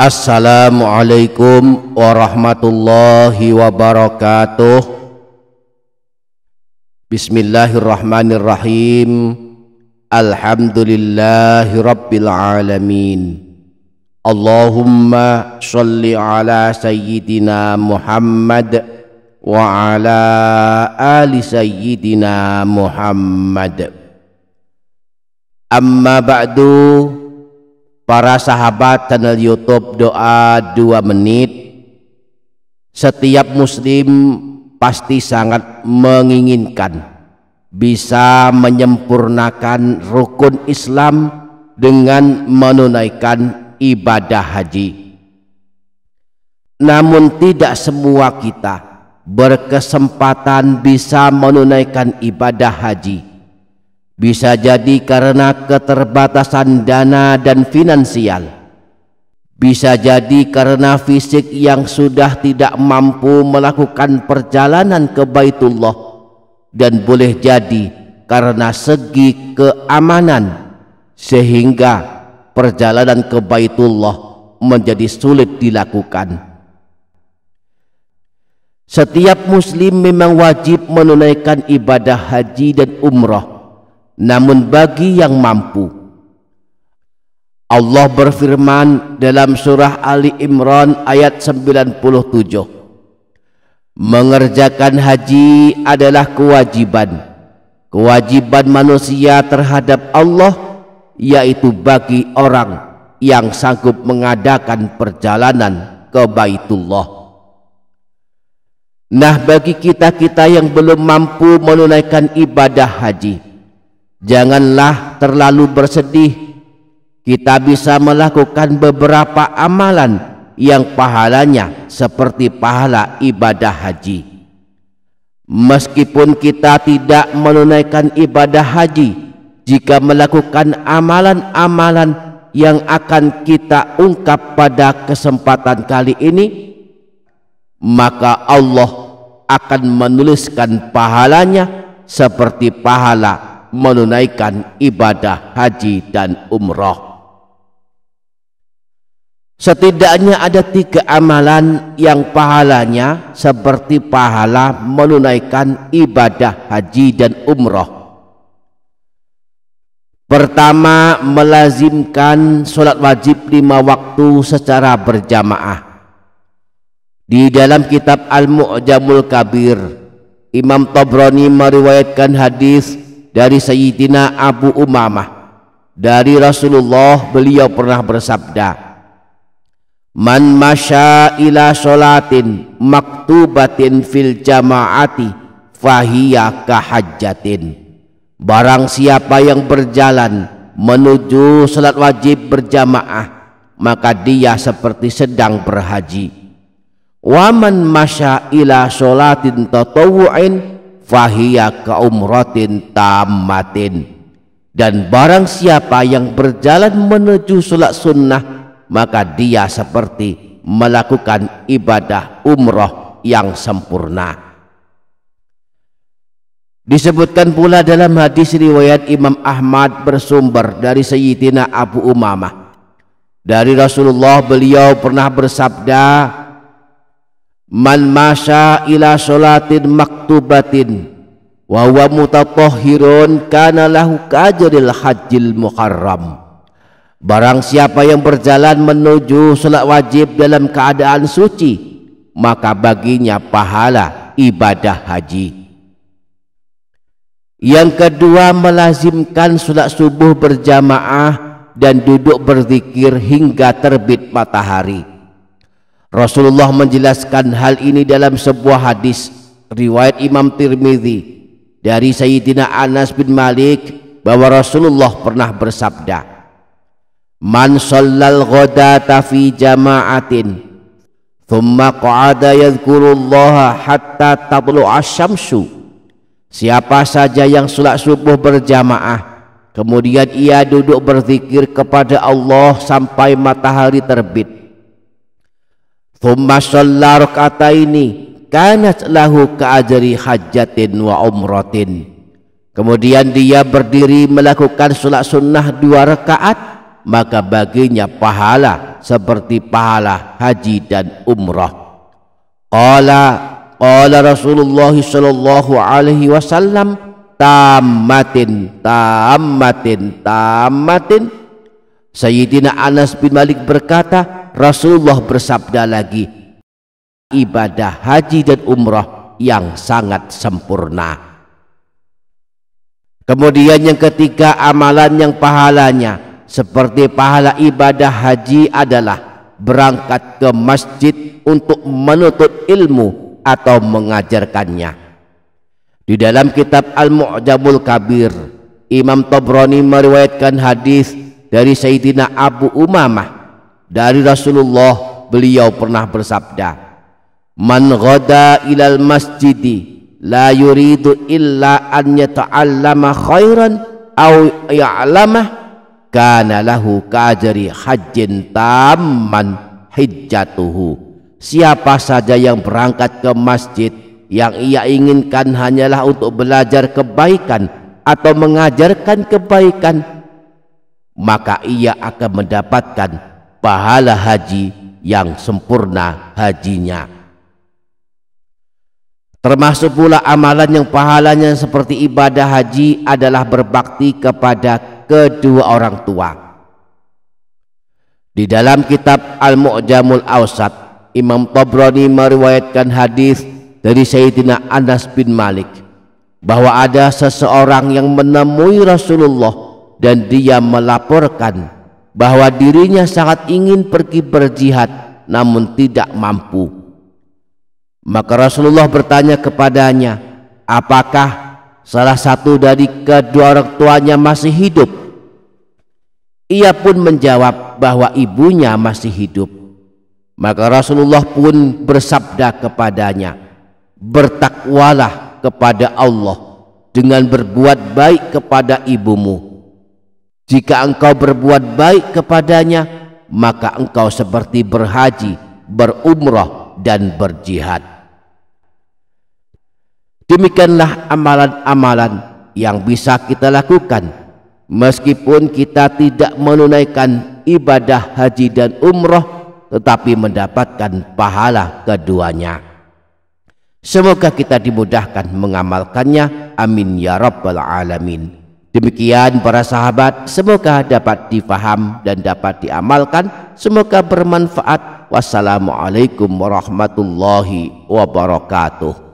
Assalamualaikum warahmatullahi wabarakatuh. Bismillahirrahmanirrahim. Alhamdulillahi rabbil alamin. Allahumma sholli ala sayyidina Muhammad wa ala ali sayyidina Muhammad. Amma ba'du. Para sahabat channel YouTube Doa 2 Menit, setiap muslim pasti sangat menginginkan bisa menyempurnakan rukun Islam dengan menunaikan ibadah haji. Namun tidak semua kita berkesempatan bisa menunaikan ibadah haji. Bisa jadi karena keterbatasan dana dan finansial. Bisa jadi karena fisik yang sudah tidak mampu melakukan perjalanan ke Baitullah. Dan boleh jadi karena segi keamanan, sehingga perjalanan ke Baitullah menjadi sulit dilakukan. Setiap muslim memang wajib menunaikan ibadah haji dan umrah. Namun bagi yang mampu, Allah berfirman dalam surah Ali Imran ayat 97, mengerjakan haji adalah kewajiban manusia terhadap Allah, yaitu bagi orang yang sanggup mengadakan perjalanan ke Baitullah. Nah, bagi kita-kita yang belum mampu menunaikan ibadah haji, janganlah terlalu bersedih. Kita bisa melakukan beberapa amalan yang pahalanya seperti pahala ibadah haji. Meskipun kita tidak menunaikan ibadah haji, jika melakukan amalan-amalan yang akan kita ungkap pada kesempatan kali ini, maka Allah akan menuliskan pahalanya seperti pahala menunaikan ibadah haji dan umrah. Setidaknya ada 3 amalan yang pahalanya seperti pahala menunaikan ibadah haji dan umrah. Pertama, melazimkan sholat wajib 5 waktu secara berjamaah. Di dalam kitab Al-Mu'jamul Kabir, Imam Tabrani meriwayatkan hadis dari Sayyidina Abu Umamah dari Rasulullah. Beliau pernah bersabda, man masya ila sholatin maktubatin fil jama'ati fahiya kahajjatin. Barang siapa yang berjalan menuju salat wajib berjamaah, maka dia seperti sedang berhaji. Wa man masya ila sholatin tatawu'in fahiya ka umratin tammatin. Dan barang siapa yang berjalan menuju sholat sunnah, maka dia seperti melakukan ibadah umrah yang sempurna. Disebutkan pula dalam hadis riwayat Imam Ahmad bersumber dari Sayyidina Abu Umamah dari Rasulullah. Beliau pernah bersabda, man masya ila sholatin maktubatin wa huwa mutatahhirun kana lahu kajril hajjil muharram. Barang siapa yang berjalan menuju salat wajib dalam keadaan suci, maka baginya pahala ibadah haji. Yang kedua, melazimkan salat subuh berjamaah dan duduk berzikir hingga terbit matahari. Rasulullah menjelaskan hal ini dalam sebuah hadis riwayat Imam Tirmidzi dari Sayyidina Anas bin Malik bahwa Rasulullah pernah bersabda, man shallal ghadata fi jama'atin thumma qa'ada yadhkurullaha hatta tatlu'a syamsu. Siapa saja yang salat subuh berjamaah kemudian ia duduk berzikir kepada Allah sampai matahari terbit, thumma shalla rak'ataini kanat lahu ka'ajri hajjatin wa umratin. Kemudian dia berdiri melakukan salat sunnah 2 rakaat, maka baginya pahala seperti pahala haji dan umrah. Qala Rasulullah sallallahu alaihi wasallam, tammatin. Sayyidina Anas bin Malik berkata, Rasulullah bersabda lagi, ibadah haji dan umrah yang sangat sempurna. Kemudian yang ketiga, amalan yang pahalanya seperti pahala ibadah haji adalah berangkat ke masjid untuk menuntut ilmu atau mengajarkannya. Di dalam kitab Al-Mu'jamul Kabir, Imam Tabrani meriwayatkan hadis dari Sayyidina Abu Umamah dari Rasulullah. Beliau pernah bersabda, man ghada ilal masjidi la yuridu illa an yata'allama khairan aw ya'lamah kana lahu kajri hajjin tamman hijjatuhu. Siapa saja yang berangkat ke masjid yang ia inginkan hanyalah untuk belajar kebaikan atau mengajarkan kebaikan, maka ia akan mendapatkan pahala haji yang sempurna hajinya. Termasuk pula amalan yang pahalanya seperti ibadah haji adalah berbakti kepada kedua orang tua. Di dalam kitab Al-Mu'jamul Awsat, Imam Tabrani meriwayatkan hadis dari Sayyidina Anas bin Malik bahwa ada seseorang yang menemui Rasulullah dan dia melaporkan bahwa dirinya sangat ingin pergi berjihad namun tidak mampu. Maka Rasulullah bertanya kepadanya, apakah salah satu dari kedua orang tuanya masih hidup? Ia pun menjawab bahwa ibunya masih hidup. Maka Rasulullah pun bersabda kepadanya, bertakwalah kepada Allah dengan berbuat baik kepada ibumu. Jika engkau berbuat baik kepadanya, maka engkau seperti berhaji, berumrah dan berjihad. Demikianlah amalan-amalan yang bisa kita lakukan meskipun kita tidak menunaikan ibadah haji dan umrah, tetapi mendapatkan pahala keduanya. Semoga kita dimudahkan mengamalkannya, amin ya rabbal alamin. Demikian para sahabat, semoga dapat difaham dan dapat diamalkan, semoga bermanfaat. Wassalamualaikum warahmatullahi wabarakatuh.